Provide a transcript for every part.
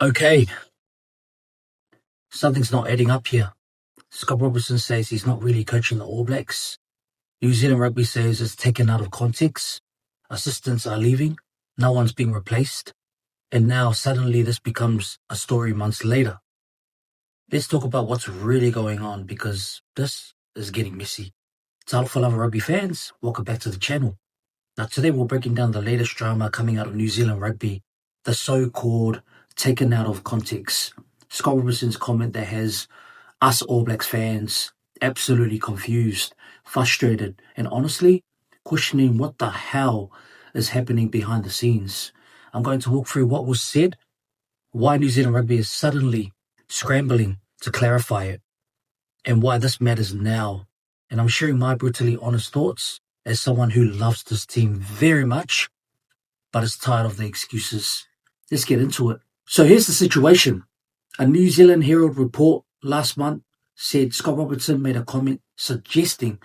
Okay, something's not adding up here. Scott Robertson says he's not really coaching the All Blacks. New Zealand Rugby says it's taken out of context. Assistants are leaving. No one's being replaced. And now suddenly this becomes a story months later. Let's talk about what's really going on because this is getting messy. Talo for Love Rugby fans, welcome back to the channel. Now today we're breaking down the latest drama coming out of New Zealand Rugby, the so-called taken out of context. Scott Robertson's comment that has us All Blacks fans absolutely confused, frustrated, and honestly questioning what the hell is happening behind the scenes. I'm going to walk through what was said, why New Zealand Rugby is suddenly scrambling to clarify it, and why this matters now. And I'm sharing my brutally honest thoughts as someone who loves this team very much, but is tired of the excuses. Let's get into it. So here's the situation. A New Zealand Herald report last month said Scott Robertson made a comment suggesting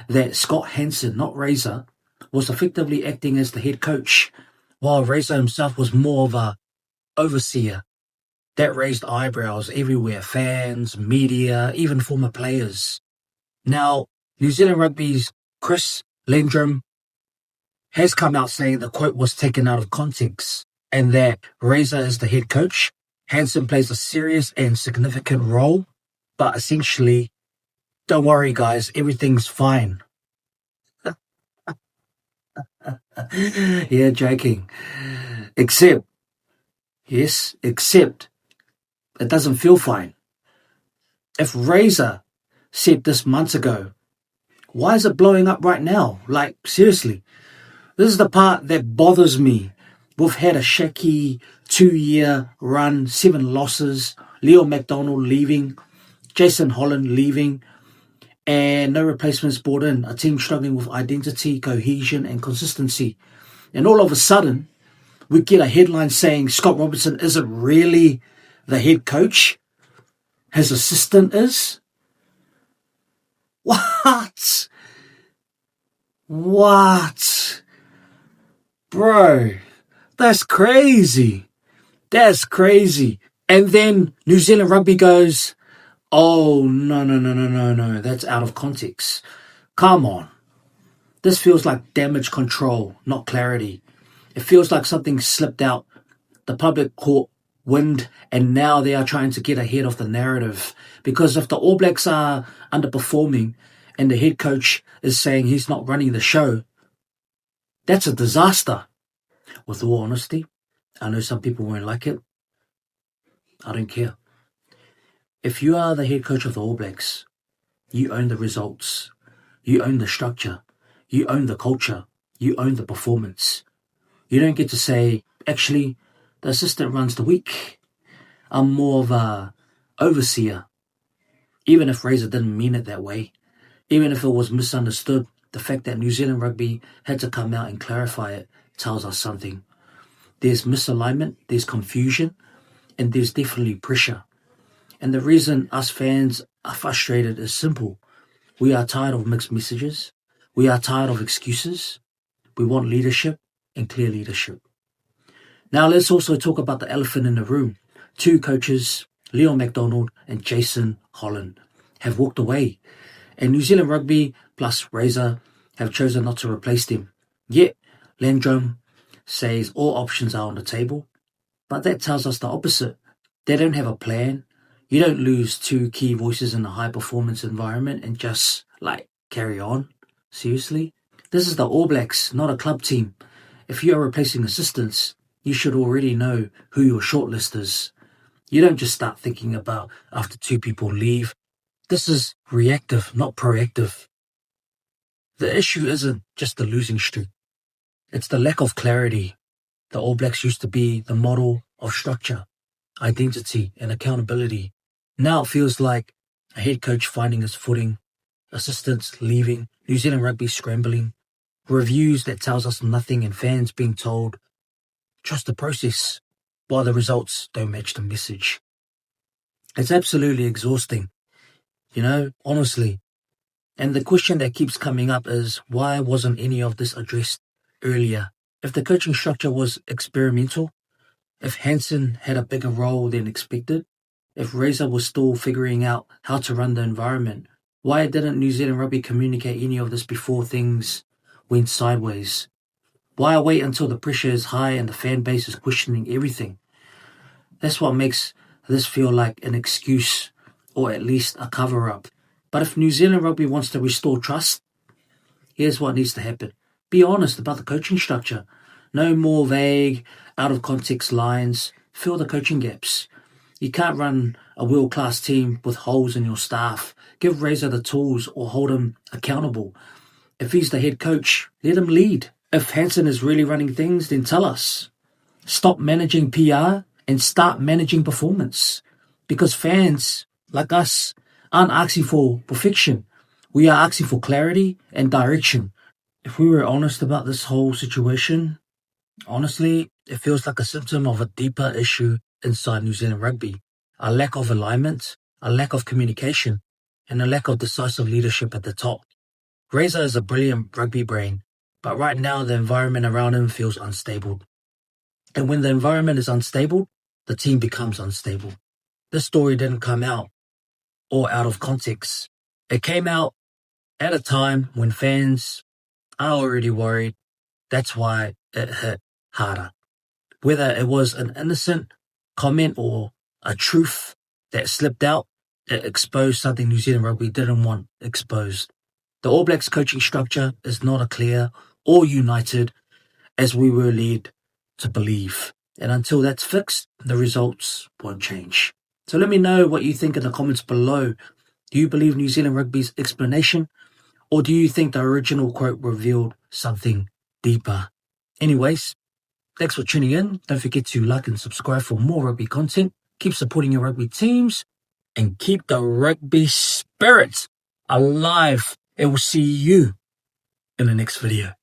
that Scott Hansen, not Razor, was effectively acting as the head coach, while Razor himself was more of a overseer. That raised eyebrows everywhere, fans, media, even former players. Now, New Zealand Rugby's Chris Landrum has come out saying the quote was taken out of context and that Razor is the head coach. Hansen plays a serious and significant role, but essentially, don't worry guys, everything's fine. Yeah, joking. Except it doesn't feel fine. If Razor said this months ago, why is it blowing up right now? Like, seriously. This is the part that bothers me. We've had a shaky 2-year run, 7 losses, Leo MacDonald leaving, Jason Holland leaving, and no replacements brought in. A team struggling with identity, cohesion, and consistency. And all of a sudden, we get a headline saying Scott Robertson isn't really the head coach. His assistant is. What? Bro, that's crazy. That's crazy. And then New Zealand Rugby goes, oh, no, that's out of context. Come on. This feels like damage control, not clarity. It feels like something slipped out. The public caught wind, and now they are trying to get ahead of the narrative. Because if the All Blacks are underperforming and the head coach is saying he's not running the show, that's a disaster. With all honesty, I know some people won't like it. I don't care. If you are the head coach of the All Blacks, you own the results. You own the structure. You own the culture. You own the performance. You don't get to say, actually, the assistant runs the week. I'm more of a overseer. Even if Razor didn't mean it that way, even if it was misunderstood, the fact that New Zealand Rugby had to come out and clarify it tells us something. There's misalignment, there's confusion, and there's definitely pressure. And the reason us fans are frustrated is simple. We are tired of mixed messages. We are tired of excuses. We want leadership and clear leadership. Now let's also talk about the elephant in the room. 2 coaches, Leo MacDonald and Jason Holland, have walked away. And New Zealand Rugby plus Razor have chosen not to replace them. Yet, Landrum says all options are on the table. But that tells us the opposite. They don't have a plan. You don't lose 2 key voices in a high-performance environment and just, carry on. Seriously? This is the All Blacks, not a club team. If you are replacing assistants, you should already know who your shortlist is. You don't just start thinking about after 2 people leave. This is reactive, not proactive. The issue isn't just the losing streak. It's the lack of clarity. The All Blacks used to be the model of structure, identity, and accountability. Now it feels like a head coach finding his footing, assistants leaving, New Zealand Rugby scrambling, reviews that tells us nothing, and fans being told, trust the process, while the results don't match the message. It's absolutely exhausting, honestly. And the question that keeps coming up is, why wasn't any of this addressed earlier? If the coaching structure was experimental, If Hansen had a bigger role than expected, if Razor was still figuring out how to run the environment, why didn't New Zealand Rugby communicate any of this before things went sideways? Why wait until the pressure is high and the fan base is questioning everything? That's what makes this feel like an excuse, or at least a cover-up. But if New Zealand Rugby wants to restore trust, here's what needs to happen. Be honest about the coaching structure. No more vague, out-of-context lines. Fill the coaching gaps. You can't run a world-class team with holes in your staff. Give Razor the tools or hold him accountable. If he's the head coach, let him lead. If Hansen is really running things, then tell us. Stop managing PR and start managing performance. Because fans, like us, aren't asking for perfection. We are asking for clarity and direction. If we were honest about this whole situation, honestly, it feels like a symptom of a deeper issue inside New Zealand Rugby. A lack of alignment, a lack of communication, and a lack of decisive leadership at the top. Razor is a brilliant rugby brain, but right now the environment around him feels unstable. And when the environment is unstable, the team becomes unstable. This story didn't come out or out of context. It came out at a time when fans are already worried. That's why it hit harder. Whether it was an innocent comment or a truth that slipped out, it exposed something New Zealand Rugby didn't want exposed. The All Blacks coaching structure is not a clear or united as we were led to believe. And until that's fixed, the results won't change. So let me know what you think in the comments below. Do you believe New Zealand Rugby's explanation, or do you think the original quote revealed something deeper? Anyways, thanks for tuning in. Don't forget to like and subscribe for more rugby content. Keep supporting your rugby teams and keep the rugby spirit alive. And we'll see you in the next video.